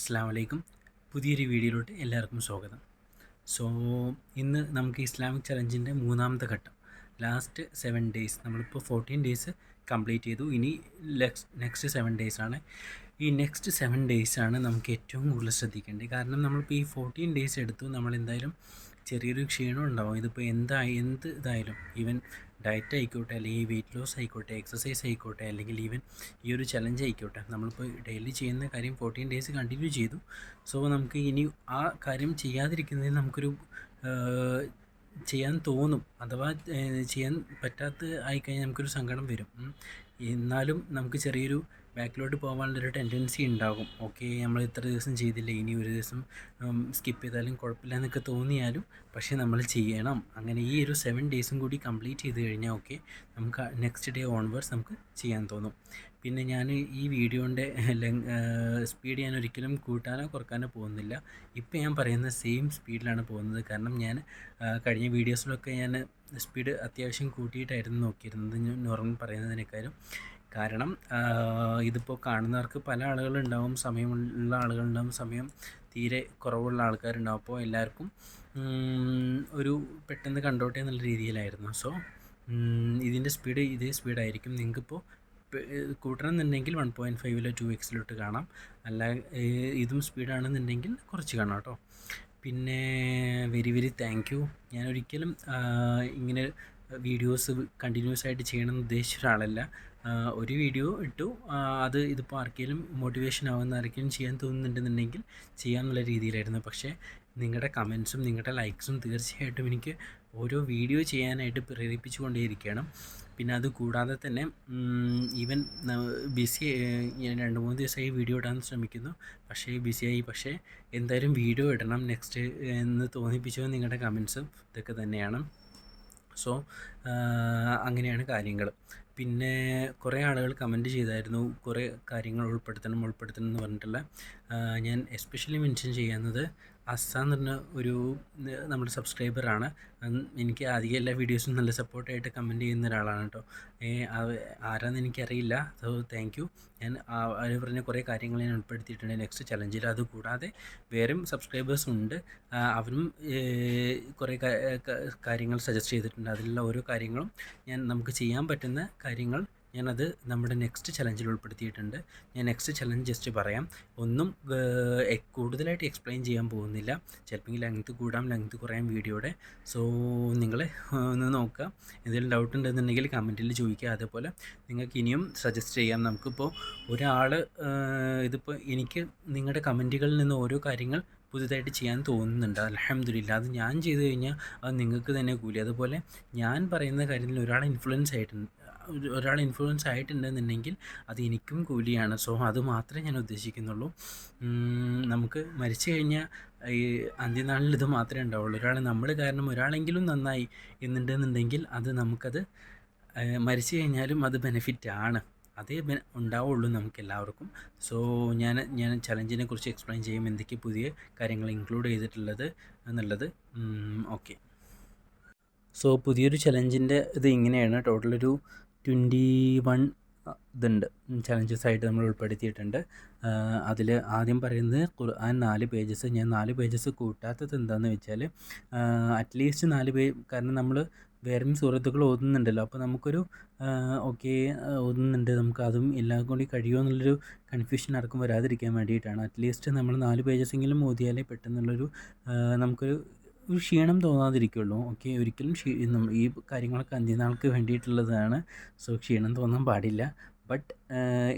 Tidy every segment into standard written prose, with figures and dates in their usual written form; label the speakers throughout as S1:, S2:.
S1: അസ്സലാമു അലൈക്കും. പുതിയൊരു വീഡിയോയിലോട്ട് എല്ലാവർക്കും സ്വാഗതം. സോ ഇന്ന് നമുക്ക് ഇസ്ലാമിക് ചലഞ്ചിൻ്റെ മൂന്നാമത്തെ ഘട്ടം, ലാസ്റ്റ് 7 ഡേയ്സ്, നമ്മളിപ്പോൾ 14 ഡേയ്സ് കംപ്ലീറ്റ് ചെയ്തു. ഇനി നെക്സ്റ്റ് 7 ഡേയ്സാണ്. ഈ നെക്സ്റ്റ് 7 ഡേയ്സാണ് നമുക്ക് ഏറ്റവും കൂടുതൽ ശ്രദ്ധിക്കേണ്ടത്. കാരണം നമ്മളിപ്പോൾ ഈ 14 ഡേയ്സ് എടുത്തു, നമ്മളെന്തായാലും ചെറിയൊരു ക്ഷീണം ഉണ്ടാവും. ഇതിപ്പോൾ എന്ത് ഇതായാലും, ഈവൻ ഡയറ്റ് ആയിക്കോട്ടെ, അല്ലെങ്കിൽ വെയിറ്റ് ലോസ് ആയിക്കോട്ടെ, എക്സസൈസ് ആയിക്കോട്ടെ, അല്ലെങ്കിൽ ഈവൻ ഈ ഒരു ചലഞ്ച് ആയിക്കോട്ടെ, നമ്മളിപ്പോൾ ഡെയിലി ചെയ്യുന്ന കാര്യം 14 ഡേയ്സ് കണ്ടിന്യൂ ചെയ്തു. സോ നമുക്ക് ഇനി ആ കാര്യം ചെയ്യാതിരിക്കുന്നതിൽ നമുക്കൊരു ചെയ്യാൻ തോന്നും, അഥവാ ചെയ്യാൻ പറ്റാത്ത ആയിക്കഴിഞ്ഞാൽ നമുക്കൊരു സങ്കടം വരും. എന്നാലും നമുക്ക് ചെറിയൊരു ബാക്കിലോട്ട് പോകാനുള്ളൊരു ടെൻഡൻസി ഉണ്ടാകും. ഓക്കെ, നമ്മൾ ഇത്ര ദിവസം ചെയ്തില്ല, ഇനി ഒരു ദിവസം സ്കിപ്പ് ചെയ്താലും കുഴപ്പമില്ല എന്നൊക്കെ തോന്നിയാലും പക്ഷേ നമ്മൾ ചെയ്യണം. അങ്ങനെ ഈ ഒരു 7 ഡേയ്സും കൂടി കംപ്ലീറ്റ് ചെയ്ത് കഴിഞ്ഞാൽ ഓക്കെ, നമുക്ക് നെക്സ്റ്റ് ഡേ ഓൺവേർഡ്സ് നമുക്ക് ചെയ്യാൻ തോന്നും. പിന്നെ ഞാൻ ഈ വീഡിയോൻ്റെ സ്പീഡ് ഞാൻ ഒരിക്കലും കൂട്ടാനോ കുറക്കാനോ പോകുന്നില്ല. ഇപ്പോൾ ഞാൻ പറയുന്ന സെയിം സ്പീഡിലാണ് പോകുന്നത്. കാരണം ഞാൻ കഴിഞ്ഞ വീഡിയോസിലൊക്കെ ഞാൻ സ്പീഡ് അത്യാവശ്യം കൂട്ടിയിട്ടായിരുന്നു നോക്കിയിരുന്നത്, നോർമൽ പറയുന്നതിനേക്കാളും. കാരണം ഇതിപ്പോൾ കാണുന്നവർക്ക് പല ആളുകളുണ്ടാവും, സമയമുള്ള ആളുകളുണ്ടാവും, സമയം തീരെ കുറവുള്ള ആൾക്കാരുണ്ടാവും. അപ്പോൾ എല്ലാവർക്കും ഒരു പെട്ടെന്ന് കണ്ടോട്ടെ എന്നുള്ള രീതിയിലായിരുന്നു. സോ ഇതിൻ്റെ സ്പീഡ് ഇതേ സ്പീഡായിരിക്കും. നിങ്ങൾക്കിപ്പോൾ കൂട്ടണം എന്നുണ്ടെങ്കിൽ 1.5 2x കാണാം, അല്ല ഇതും സ്പീഡാണെന്നുണ്ടെങ്കിൽ കുറച്ച് കാണാം കേട്ടോ. പിന്നെ വെരി താങ്ക് യു. ഞാനൊരിക്കലും ഇങ്ങനെ വീഡിയോസ് കണ്ടിന്യൂസ് ആയിട്ട് ചെയ്യണമെന്ന് ഉദ്ദേശിച്ച ഒരാളല്ല. ഒരു വീഡിയോ ഇട്ടു, അത് ഇതിപ്പോൾ ആർക്കെങ്കിലും മോട്ടിവേഷൻ ആവുന്ന, ആർക്കെങ്കിലും ചെയ്യാൻ തോന്നുന്നുണ്ടെന്നുണ്ടെങ്കിൽ ചെയ്യാമെന്നുള്ള രീതിയിലായിരുന്നു. പക്ഷേ നിങ്ങളുടെ കമൻസും നിങ്ങളുടെ ലൈക്സും തീർച്ചയായിട്ടും എനിക്ക് ഓരോ വീഡിയോ ചെയ്യാനായിട്ട് പ്രേരിപ്പിച്ചു കൊണ്ടേയിരിക്കുകയാണ്. പിന്നെ അത് കൂടാതെ തന്നെ ഈവൻ ബിസി, ഞാൻ 2-3 ദിവസമായി വീഡിയോ ഇടാൻ ശ്രമിക്കുന്നു, പക്ഷേ ബിസിയായി. പക്ഷേ എന്തായാലും വീഡിയോ ഇടണം നെക്സ്റ്റ് എന്ന് തോന്നിപ്പിച്ചത് നിങ്ങളുടെ കമൻസും ഇതൊക്കെ തന്നെയാണ്. സോ അങ്ങനെയാണ് കാര്യങ്ങൾ. പിന്നെ കുറേ ആളുകൾ കമൻറ്റ് ചെയ്തായിരുന്നു, കുറേ കാര്യങ്ങൾ ഉൾപ്പെടുത്തണം എന്ന് പറഞ്ഞിട്ടുള്ള. ഞാൻ എസ്പെഷ്യലി മെൻഷൻ ചെയ്യുന്നത് അസ്സ എന്ന് പറഞ്ഞ ഒരു നമ്മുടെ സബ്സ്ക്രൈബറാണ്. എനിക്ക് അധികം എല്ലാ വീഡിയോസും നല്ല സപ്പോർട്ടായിട്ട് കമൻറ്റ് ചെയ്യുന്ന ഒരാളാണ് കേട്ടോ. ആരാന്ന് എനിക്കറിയില്ല. So thank you. ഞാൻ അവർ പറഞ്ഞ കുറേ കാര്യങ്ങൾ ഞാൻ ഉൾപ്പെടുത്തിയിട്ടുണ്ട് നെക്സ്റ്റ് ചലഞ്ചിൽ. അതുകൂടാതെ വേറെയും സബ്സ്ക്രൈബേഴ്സ് ഉണ്ട്, അവരും കുറേ കാര്യങ്ങൾ സജസ്റ്റ് ചെയ്തിട്ടുണ്ട്. അതിലുള്ള ഓരോ കാര്യങ്ങളും നമുക്ക് ചെയ്യാൻ പറ്റുന്ന കാര്യങ്ങൾ ഞാനത് നമ്മുടെ നെക്സ്റ്റ് ചലഞ്ചിൽ ഉൾപ്പെടുത്തിയിട്ടുണ്ട്. ഞാൻ നെക്സ്റ്റ് ചലഞ്ച് ജസ്റ്റ് പറയാം. ഒന്നും കൂടുതലായിട്ട് എക്സ്പ്ലെയിൻ ചെയ്യാൻ പോകുന്നില്ല. ചിലപ്പോൾ ലെങ്ത് കൂടാം, ലെങ്ത് കുറയാം വീഡിയോയുടെ. സോ നിങ്ങൾ ഒന്ന് നോക്കുക. എന്തെങ്കിലും ഡൗട്ട് ഉണ്ടെന്നുണ്ടെങ്കിൽ കമൻറ്റിൽ ചോദിക്കുക. അതേപോലെ നിങ്ങൾക്ക് ഇനിയും സജസ്റ്റ് ചെയ്യാം. നമുക്കിപ്പോൾ ഒരാൾ ഇതിപ്പോൾ എനിക്ക് നിങ്ങളുടെ കമൻറ്റുകളിൽ നിന്ന് ഓരോ കാര്യങ്ങൾ പുതുതായിട്ട് ചെയ്യാൻ തോന്നുന്നുണ്ട്. അൽഹംദുലില്ലാ, അത് ഞാൻ ചെയ്തു കഴിഞ്ഞാൽ അത് നിങ്ങൾക്ക് തന്നെ കൂലി. അതുപോലെ ഞാൻ പറയുന്ന കാര്യത്തിൽ ഒരാൾ ഇൻഫ്ലുവൻസ് ആയിട്ടുണ്ടെന്നുണ്ടെങ്കിൽ അത് എനിക്കും കൂലിയാണ്. സോ അത് മാത്രമേ ഞാൻ ഉദ്ദേശിക്കുന്നുള്ളൂ. നമുക്ക് മരിച്ചു കഴിഞ്ഞാൽ ഈ അന്ത്യനാളിൽ ഇത് മാത്രമേ ഉണ്ടാവുള്ളൂ. നമ്മൾ കാരണം ഒരാളെങ്കിലും നന്നായി എന്നുണ്ടെന്നുണ്ടെങ്കിൽ അത് നമുക്കത് മരിച്ചു കഴിഞ്ഞാലും അത് ബെനിഫിറ്റാണ്, അതേ ഉണ്ടാവുള്ളൂ നമുക്ക് എല്ലാവർക്കും. സോ ഞാൻ ചലഞ്ചിനെ കുറിച്ച് എക്സ്പ്ലെയിൻ ചെയ്യും, എന്തൊക്കെ പുതിയ കാര്യങ്ങൾ ഇൻക്ലൂഡ് ചെയ്തിട്ടുള്ളത് എന്നുള്ളത്. ഓക്കെ, സോ പുതിയൊരു ചലഞ്ചിൻ്റെ ഇത് ഇങ്ങനെയാണ്. ടോട്ടലൊരു 21 ഇതുണ്ട്, ചലഞ്ചസ് ആയിട്ട് നമ്മൾ ഉൾപ്പെടുത്തിയിട്ടുണ്ട്. അതിൽ ആദ്യം പറയുന്നത് ഖുർആൻ 4 പേജസ്. ഞാൻ 4 പേജസ് കൂട്ടാത്തത് എന്താണെന്ന് വെച്ചാൽ, അറ്റ്ലീസ്റ്റ് 4 കാരണം നമ്മൾ വേറെയും സൂറത്തുകൾ ഓതുന്നുണ്ടല്ലോ, അപ്പോൾ നമുക്കൊരു ഓക്കെ ഓതുന്നുണ്ട്, നമുക്ക് അതും എല്ലാം കൂടി കഴിയുമോ എന്നുള്ളൊരു കൺഫ്യൂഷൻ ആർക്കും വരാതിരിക്കാൻ വേണ്ടിയിട്ടാണ്. അറ്റ്ലീസ്റ്റ് നമ്മൾ 4 പേജസെങ്കിലും ഓതിയാലേ പെട്ടെന്നുള്ളൊരു നമുക്കൊരു ക്ഷീണം തോന്നാതിരിക്കുള്ളൂ. ഓക്കെ, ഒരിക്കലും ഈ കാര്യങ്ങളൊക്കെ അന്ത്യനാൾക്ക് വേണ്ടിയിട്ടുള്ളതാണ്. സോ ക്ഷീണം തോന്നാൻ പാടില്ല. ബട്ട്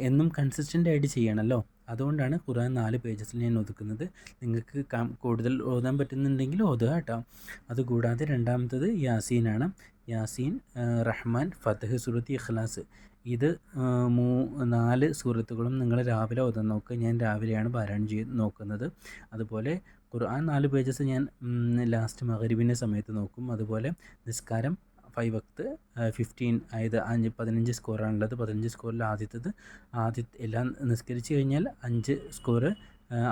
S1: എന്നും കൺസിസ്റ്റൻ്റ് ആയിട്ട് ചെയ്യണമല്ലോ, അതുകൊണ്ടാണ് ഖുർആൻ 4 പേജസിൽ ഞാൻ ഒതുക്കുന്നത്. നിങ്ങൾക്ക് കൂടുതൽ ഓതാൻ പറ്റുന്നുണ്ടെങ്കിൽ ഓതുക കേട്ടോ. അതുകൂടാതെ രണ്ടാമത്തത് യാസീനാണ്. യാസീൻ, റഹ്മാൻ, ഫത്ഹ്, സൂറത്ത് ഇഖ്ലാസ്. ഇത് 4 സൂറത്തുകളും നിങ്ങൾ രാവിലെ ഓതാൻ നോക്കുക. ഞാൻ രാവിലെയാണ് പാരായണം ചെയ്ത് നോക്കുന്നത്. അതുപോലെ ഖുർആൻ 4 പേജസ് ഞാൻ ലാസ്റ്റ് മഗ്‌രിബിൻ്റെ സമയത്ത് നോക്കും. അതുപോലെ നിസ്കാരം 5 വക്ത് 15, അതായത് 15 സ്കോറാണുള്ളത്. 15 സ്കോറിൽ ആദ്യത്തേത് എല്ലാം നിസ്കരിച്ച് കഴിഞ്ഞാൽ 5 സ്കോറ്,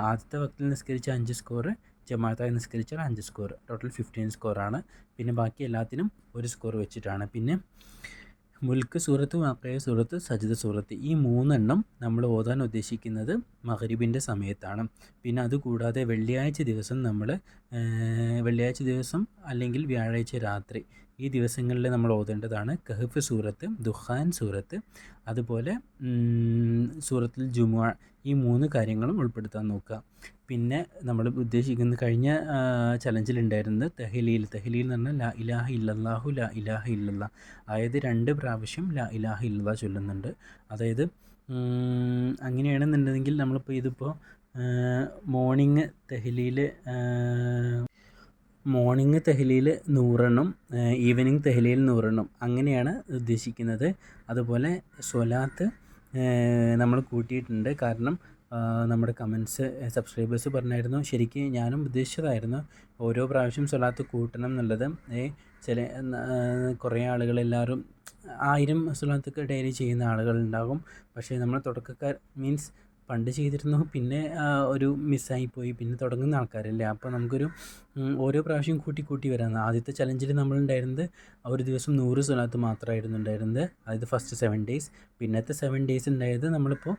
S1: ആദ്യത്തെ വക്തിൽ നിസ്കരിച്ച 5 സ്കോറ്, ജമാഅത്തായി നിസ്കരിച്ചാൽ 5 സ്കോർ, ടോട്ടൽ 15 സ്കോറാണ്. പിന്നെ ബാക്കി എല്ലാത്തിനും 1 സ്കോർ വെച്ചിട്ടാണ്. പിന്നെ മുൽക്ക് സൂറത്ത്, വാഖിഅ സൂറത്ത്, സജ്ദ സൂറത്ത് ഈ 3 നമ്മൾ ഓതാൻ ഉദ്ദേശിക്കുന്നത് മഗ്‌രിബിൻ്റെ സമയത്താണ്. പിന്നെ അതുകൂടാതെ വെള്ളിയാഴ്ച ദിവസം അല്ലെങ്കിൽ വ്യാഴാഴ്ച രാത്രി ഈ ദിവസങ്ങളിൽ നമ്മൾ ഓതേണ്ടതാണ് കഹ്ഫ് സൂറത്ത്, ദുഖാൻ സൂറത്ത്, അതുപോലെ സൂറത്തുൽ ജുമുഅ ഈ 3 കാര്യങ്ങളും ഉൾപ്പെടുത്താൻ നോക്കുക. പിന്നെ നമ്മൾ ഉദ്ദേശിക്കുന്ന കഴിഞ്ഞ ചലഞ്ചിലുണ്ടായിരുന്നത് തെഹ്ലീൽ എന്ന് പറഞ്ഞാൽ ലാ ഇലാഹ ഇല്ലല്ലാഹു ലാ ഇലാഹ ഇല്ലല്ലാഹ്, അതായത് 2 പ്രാവശ്യം ലാ ഇലാഹ ഇല്ലല്ലാഹ് ചൊല്ലുന്നുണ്ട്. അതായത് അങ്ങനെയാണെന്നുണ്ടെങ്കിൽ നമ്മളിപ്പോൾ ഇതിപ്പോൾ മോർണിംഗ് തെഹ്ലീൽ 100 ഈവനിങ് തെഹ്ലീൽ 100 അങ്ങനെയാണ് ഉദ്ദേശിക്കുന്നത്. അതുപോലെ സ്വലാത്ത് നമ്മൾ കൂട്ടിയിട്ടുണ്ട്. കാരണം നമ്മുടെ കമൻസ് സബ്സ്ക്രൈബേഴ്സ് പറഞ്ഞായിരുന്നു, ശരിക്കും ഞാനും ഉദ്ദേശിച്ചതായിരുന്നു ഓരോ പ്രാവശ്യം സ്വലാത്ത് കൂട്ടണം എന്നുള്ളത്. കുറേ ആളുകളെല്ലാവരും 1000 സ്വലാത്തൊക്കെ ഡെയിലി ചെയ്യുന്ന ആളുകളുണ്ടാകും. പക്ഷേ നമ്മൾ തുടക്കക്കാർ മീൻസ് പണ്ട് ചെയ്തിരുന്നു, പിന്നെ ഒരു മിസ്സായിപ്പോയി, പിന്നെ തുടങ്ങുന്ന ആൾക്കാരല്ലേ, അപ്പോൾ നമുക്കൊരു ഓരോ പ്രാവശ്യം കൂട്ടി വരാമെന്ന്. ആദ്യത്തെ ചലഞ്ചിൽ നമ്മളുണ്ടായിരുന്നത് ഒരു ദിവസം 100 സ്വലാത്ത് മാത്രമായിരുന്നു ഉണ്ടായിരുന്നത്, അതായത് ഫസ്റ്റ് 7 ഡേയ്സ്. പിന്നത്തെ 7 ഡേയ്സ് ഉണ്ടായത് നമ്മളിപ്പോൾ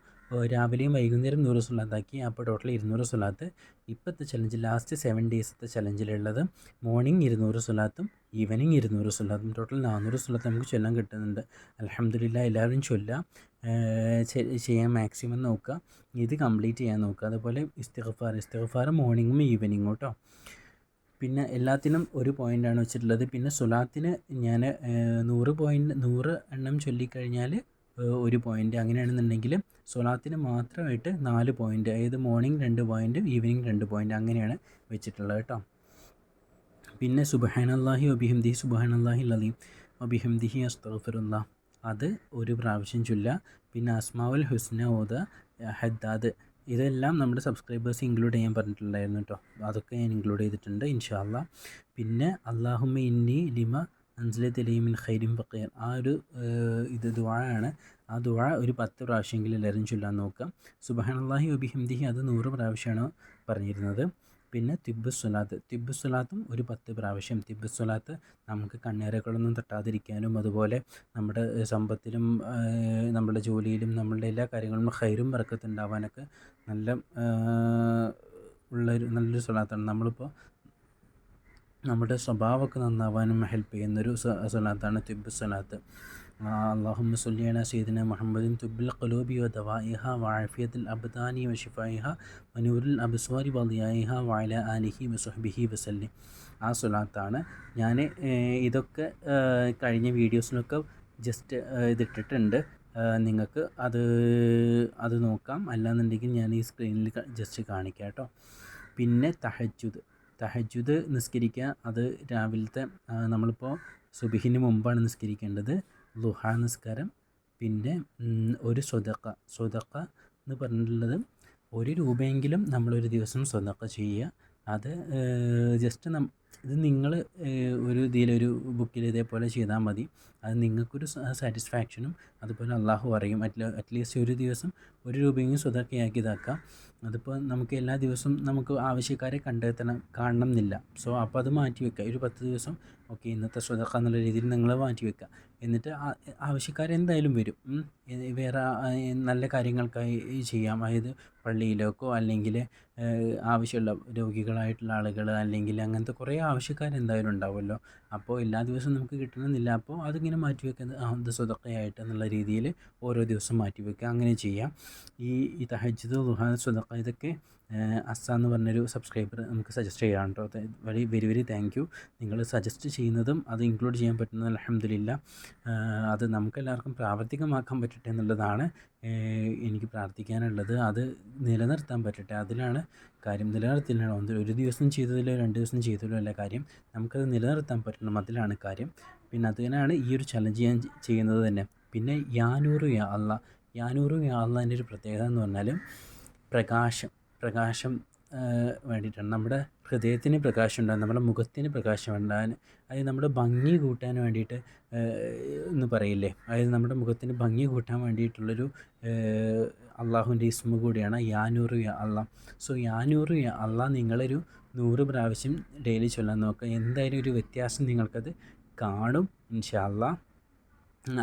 S1: രാവിലെയും വൈകുന്നേരം 100 സ്വലാത്താക്കി, അപ്പോൾ ടോട്ടൽ 200 സ്വലാത്ത്. ഇപ്പോഴത്തെ ചലഞ്ച് ലാസ്റ്റ് 7 ഡേയ്സത്തെ ചലഞ്ചിലുള്ളത് മോർണിംഗ് 200 സ്വലാത്തും ഈവനിങ് 200 സ്വലാത്തും, ടോട്ടൽ 400 സ്വലാത്ത് നമുക്ക് ചൊല്ലാൻ കിട്ടുന്നുണ്ട്. അൽഹംദുലില്ലാഹ് എല്ലാവരും ചൊല്ലുക, ചെയ്യാൻ മാക്സിമം നോക്കുക, ഇത് കംപ്ലീറ്റ് ചെയ്യാൻ നോക്കുക. അതുപോലെ ഇസ്തിഗ്ഫാർ മോർണിംഗും ഈവനിങ്ങും കേട്ടോ. പിന്നെ എല്ലാത്തിനും ഒരു പോയിൻ്റാണ് വെച്ചിട്ടുള്ളത്. പിന്നെ സ്വലാത്തിന് ഞാൻ 100 എണ്ണം ചൊല്ലിക്കഴിഞ്ഞാൽ 1 പോയിൻ്റ്, അങ്ങനെയാണെന്നുണ്ടെങ്കിൽ സ്വലാത്തിന് മാത്രമായിട്ട് 4 പോയിൻ്റ്, അതായത് മോർണിംഗ് 2 പോയിൻ്റ്, ഈവനിങ് 2 പോയിൻ്റ് അങ്ങനെയാണ് വെച്ചിട്ടുള്ളത് കേട്ടോ. പിന്നെ സുബ്ഹാനല്ലാഹി വബിഹംദിഹി സുബ്ഹാനല്ലാഹിൽ അലീം വബിഹംദിഹി അസ്തഗ്ഫിറുല്ലാഹ് അത് 1 പ്രാവശ്യം ചൊല്ലുക. പിന്നെ അസ്മാഉൽ ഹുസ്ന ഓതുക, ഹദ്ദാദ് ഇതെല്ലാം നമ്മുടെ സബ്സ്ക്രൈബേഴ്സ് ഇൻക്ലൂഡ് ചെയ്യാൻ പറഞ്ഞിട്ടുണ്ടായിരുന്നു കേട്ടോ, അതൊക്കെ ഞാൻ ഇൻക്ലൂഡ് ചെയ്തിട്ടുണ്ട് ഇൻഷാ അല്ലാഹ്. പിന്നെ അല്ലാഹുമ്മ ഇന്നി ലിമ അൻസലത ഇലൈ മിൻ ഖൈരിൻ ഫഖീർ ആ ഒരു ദുആയാണ്. ആ ദുആ ഒരു 10 പ്രാവശ്യമെങ്കിലും എല്ലാവരും ചൊല്ലാൻ നോക്കുക. സുബ്ഹാനല്ലാഹി വബിഹംദിഹി അത് 100 പ്രാവശ്യമാണ് പറഞ്ഞിരുന്നത്. പിന്നെ തിബ്ബുസ്വലാത്തും ഒരു 10 പ്രാവശ്യം. തിബ്ബുസ്വലാത്ത് നമുക്ക് കണ്ണേറുകളൊന്നും തട്ടാതിരിക്കാനും, അതുപോലെ നമ്മുടെ സമ്പത്തിലും നമ്മുടെ ജോലിയിലും നമ്മളുടെ എല്ലാ കാര്യങ്ങളിലും ഖൈറും ബറക്കത്തും ഉണ്ടാവാനൊക്കെ നല്ലൊരു സ്വലാത്താണ്. നമ്മളിപ്പോൾ നമ്മുടെ സ്വഭാവമൊക്കെ നന്നാവാനും ഹെൽപ്പ് ചെയ്യുന്നൊരു സ്വലാത്താണ് തിബ്ബുസ്വലാത്ത്. അല്ലാഹുമ്മ സ്വല്ലി അലാ സയ്യിദിന മുഹമ്മദിൻ തുബ്ബിൽ ഖുലൂബി വദവാഇഹ വആഫിയത്തുൽ അബ്ദാനി വശിഫാഇഹ വനൂറുൽ അബ്സ്വാരി വദിയാഇഹ വഅലാ ആലിഹി വസഹ്ബിഹി വസല്ലം. ആ സ്വലാത്താണ്. ഞാൻ ഇതൊക്കെ കഴിഞ്ഞ വീഡിയോസിലൊക്കെ ജസ്റ്റ് ഇതിട്ടിട്ടുണ്ട്, നിങ്ങൾക്ക് അത് നോക്കാം. അല്ലാന്നുണ്ടെങ്കിൽ ഞാൻ ഈ സ്ക്രീനിൽ ജസ്റ്റ് കാണിക്കാം കേട്ടോ. പിന്നെ തഹജ്ജുദ് നിസ്കരിക്കുക. അത് രാവിലത്തെ നമ്മളിപ്പോൾ സുബ്ഹിന് മുമ്പാണ് നിസ്കരിക്കേണ്ടത്, ളുഹാ നിസ്കാരം. പിന്നെ ഒരു സ്വതക്ക എന്ന് പറഞ്ഞിട്ടുള്ളത് 1 രൂപയെങ്കിലും നമ്മളൊരു ദിവസം സ്വതക്ക ചെയ്യുക. അത് ജസ്റ്റ് ഇത് നിങ്ങൾ ഒരു ഇതിലൊരു ബുക്കിൽ ഇതേപോലെ ചെയ്താൽ മതി. അത് നിങ്ങൾക്കൊരു സാറ്റിസ്ഫാക്ഷനും, അതുപോലെ അള്ളാഹു അറിയും. അറ്റ്ലീസ്റ്റ് ഒരു ദിവസം 1 രൂപയെങ്കിലും സ്വതക്കയാക്കി ഇതാക്കാം. അതിപ്പോൾ നമുക്ക് എല്ലാ ദിവസവും നമുക്ക് ആവശ്യക്കാരെ കാണണം എന്നില്ല. സോ അപ്പോൾ അത് മാറ്റി വെക്കുക. ഒരു 10 ദിവസം ഓക്കെ ഇന്നത്തെ സ്വതക്ക എന്നുള്ള രീതിയിൽ നിങ്ങൾ മാറ്റി വെക്കുക. എന്നിട്ട് ആവശ്യക്കാരെന്തായാലും വരും. വേറെ നല്ല കാര്യങ്ങൾക്കായി ചെയ്യാം, അതായത് പള്ളിയിലേക്കോ അല്ലെങ്കിൽ ആവശ്യമുള്ള രോഗികളായിട്ടുള്ള ആളുകൾ അല്ലെങ്കിൽ അങ്ങനത്തെ കുറേ ആവശ്യക്കാരെന്തായാലും ഉണ്ടാവുമല്ലോ. അപ്പോൾ എല്ലാ ദിവസവും നമുക്ക് കിട്ടണമെന്നില്ല. അപ്പോൾ അതിങ്ങനെ മാറ്റി വെക്കുന്നത് ഇത് സ്വതക്കയായിട്ട് എന്നുള്ള രീതിയിൽ ഓരോ ദിവസം മാറ്റി വെക്കുക, അങ്ങനെ ചെയ്യാം. ഈ തഹജ്ജുദ്, ളുഹാ, സ്വതക്ക ഇതൊക്കെ അസ്സ എന്ന് പറഞ്ഞൊരു സബ്സ്ക്രൈബർ നമുക്ക് സജസ്റ്റ് ചെയ്യാം കേട്ടോ. Very thank you. നിങ്ങൾ സജസ്റ്റ് ചെയ്യുന്നതും അത് ഇൻക്ലൂഡ് ചെയ്യാൻ പറ്റുന്നത് അൽഹംദുലില്ലാഹ്. അത് നമുക്കെല്ലാവർക്കും പ്രാവർത്തികമാക്കാൻ പറ്റട്ടെ എന്നുള്ളതാണ് എനിക്ക് പ്രാർത്ഥിക്കാനുള്ളത്. അത് നിലനിർത്താൻ പറ്റട്ടെ, അതിലാണ് കാര്യം. നിലനിർത്തില്ല, ഒരു ദിവസം ചെയ്തതിലോ 2 ദിവസം ചെയ്തതിലോ അല്ല കാര്യം, നമുക്കത് നിലനിർത്താൻ പറ്റണം, അതിലാണ് കാര്യം. പിന്നെ അതിനാണ് ഈ ഒരു ചലഞ്ച് ഞാൻ ചെയ്യുന്നത് തന്നെ. പിന്നെ യാ നൂറു യാ അള്ളാൻ്റെ ഒരു പ്രത്യേകത എന്ന് പറഞ്ഞാൽ പ്രകാശം വേണ്ടിയിട്ടാണ്. നമ്മുടെ ഹൃദയത്തിന് പ്രകാശം ഉണ്ടാകാൻ, നമ്മുടെ മുഖത്തിന് പ്രകാശം ഉണ്ടാകാൻ, അതായത് നമ്മുടെ ഭംഗി കൂട്ടാൻ വേണ്ടിയിട്ട് എന്ന് പറയില്ലേ, അതായത് നമ്മുടെ മുഖത്തിന് ഭംഗി കൂട്ടാൻ വേണ്ടിയിട്ടുള്ളൊരു അള്ളാഹുവിൻ്റെ ഇസ്മ കൂടിയാണ് യാ നൂറു യാ അള്ളാഹ്. സോ യാ നൂറു യാ അള്ളാഹ് നിങ്ങളൊരു 100 പ്രാവശ്യം ഡെയിലി ചൊല്ലാൻ നോക്കുക. എന്തായാലും ഒരു വ്യത്യാസം നിങ്ങൾക്കത് കാണും ഇൻഷാ അള്ളാഹ്.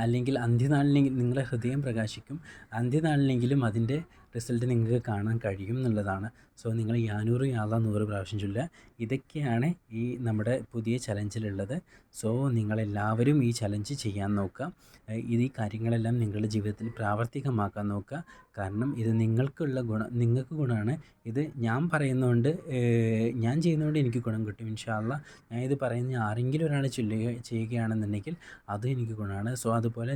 S1: അല്ലെങ്കിൽ അന്ത്യനാളിലെങ്കിൽ നിങ്ങളുടെ ഹൃദയം പ്രകാശിക്കും. അന്ത്യനാളിലെങ്കിലും അതിൻ്റെ റിസൾട്ട് നിങ്ങൾക്ക് കാണാൻ കഴിയും എന്നുള്ളതാണ്. സോ നിങ്ങൾ യാ നൂറ് യാ അല്ലാഹ് 100 പ്രാവശ്യം ചൊല്ലുക. ഇതൊക്കെയാണ് ഈ നമ്മുടെ പുതിയ ചലഞ്ചിലുള്ളത്. സോ നിങ്ങളെല്ലാവരും ഈ ചലഞ്ച് ചെയ്യാൻ നോക്കുക. ഈ കാര്യങ്ങളെല്ലാം നിങ്ങളുടെ ജീവിതത്തിൽ പ്രാവർത്തികമാക്കാൻ നോക്കുക. കാരണം ഇത് നിങ്ങൾക്ക് ഗുണമാണ്. ഇത് ഞാൻ പറയുന്നതുകൊണ്ട് ഞാൻ ചെയ്യുന്നതുകൊണ്ട് എനിക്ക് ഗുണം കിട്ടും ഇൻഷാ അല്ലാഹ്. ഞാൻ ഇത് പറയുന്ന ആരെങ്കിലും ഒരാൾ ചെയ്യുകയാണെന്നുണ്ടെങ്കിൽ അതും എനിക്ക് ഗുണമാണ്. സോ അതുപോലെ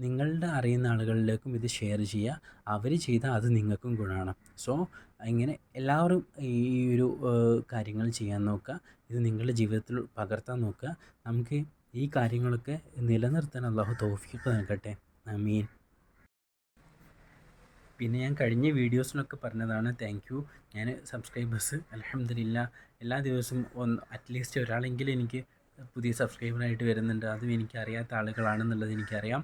S1: നിങ്ങളുടെ അറിയുന്ന ആളുകളിലേക്കും ഇത് ഷെയർ ചെയ്യുക. അവർ ചെയ്താൽ അത് നിങ്ങൾക്കും ഗുണമാണ്. സോ ഇങ്ങനെ എല്ലാവരും ഈ ഒരു കാര്യങ്ങൾ ചെയ്യാൻ നോക്കുക. ഇത് നിങ്ങളുടെ ജീവിതത്തിൽ പകർത്താൻ നോക്കുക. നമുക്ക് ഈ കാര്യങ്ങളൊക്കെ നിലനിർത്താൻ അല്ലാഹു തൗഫീഖ് നൽകട്ടെ. ആമീൻ. പിന്നെ ഞാൻ കഴിഞ്ഞ വീഡിയോസിലൊക്കെ പറഞ്ഞതാണ്, താങ്ക് യു. ഞാൻ സബ്സ്ക്രൈബേഴ്സ് അൽഹംദുലില്ലാ എല്ലാ ദിവസവും അറ്റ്ലീസ്റ്റ് ഒരാളെങ്കിലും എനിക്ക് പുതിയ സബ്സ്ക്രൈബറായിട്ട് വരുന്നുണ്ട്. അതും എനിക്ക് അറിയാത്ത ആളുകളാണെന്നുള്ളത് എനിക്കറിയാം.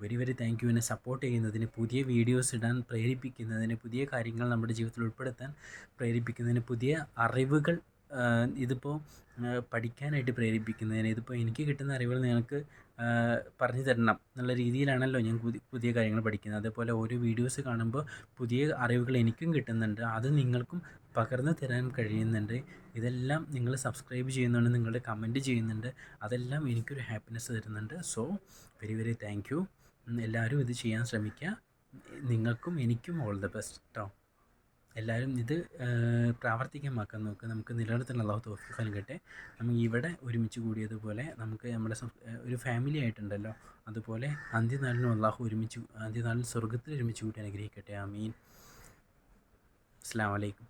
S1: Very thank you. എന്നെ സപ്പോർട്ട് ചെയ്യുന്നതിന്, പുതിയ വീഡിയോസ് ഇടാൻ പ്രേരിപ്പിക്കുന്നതിന്, പുതിയ കാര്യങ്ങൾ നമ്മുടെ ജീവിതത്തിൽ ഉൾപ്പെടുത്താൻ പ്രേരിപ്പിക്കുന്നതിന്, പുതിയ അറിവുകൾ ഇതിപ്പോൾ പഠിക്കാനായിട്ട് പ്രേരിപ്പിക്കുന്നതിന്, ഇതിപ്പോൾ എനിക്ക് കിട്ടുന്ന അറിവുകൾ നിങ്ങൾക്ക് പറഞ്ഞു തരണം എന്നുള്ള രീതിയിലാണല്ലോ ഞാൻ പുതിയ കാര്യങ്ങൾ പഠിക്കുന്നത്. അതേപോലെ ഓരോ വീഡിയോസ് കാണുമ്പോൾ പുതിയ അറിവുകൾ എനിക്കും കിട്ടുന്നുണ്ട്. അത് നിങ്ങൾക്കും പകർന്നു തരാൻ കഴിയുന്നുണ്ട്. ഇതെല്ലാം നിങ്ങൾ സബ്സ്ക്രൈബ് ചെയ്യുന്നുണ്ട്, നിങ്ങളുടെ കമൻറ്റ് ചെയ്യുന്നുണ്ട്. അതെല്ലാം എനിക്കൊരു ഹാപ്പിനെസ് തരുന്നുണ്ട്. So very thank you. എല്ലാവരും ഇത് ചെയ്യാൻ ശ്രമിക്കുക. നിങ്ങൾക്കും എനിക്കും ഓൾ ദ ബെസ്റ്റ് കേട്ടോ. എല്ലാവരും ഇത് പ്രാവർത്തികമാക്കാൻ നോക്കുക. നമുക്ക് നിലനിർത്താൻ അല്ലാഹു തൗഫീഖ് നൽകട്ടെ. നമ്മൾ ഇവിടെ ഒരുമിച്ച് കൂടിയതുപോലെ നമുക്ക് നമ്മുടെ ഒരു ഫാമിലി ആയിട്ടുണ്ടല്ലോ, അതുപോലെ അന്ത്യനാളിനും അന്ത്യനാളിൽ സ്വർഗ്ഗത്തിൽ ഒരുമിച്ച് കൂട്ടി അനുഗ്രഹിക്കട്ടെ. ആമീൻ. അസ്സലാമു അലൈക്കും.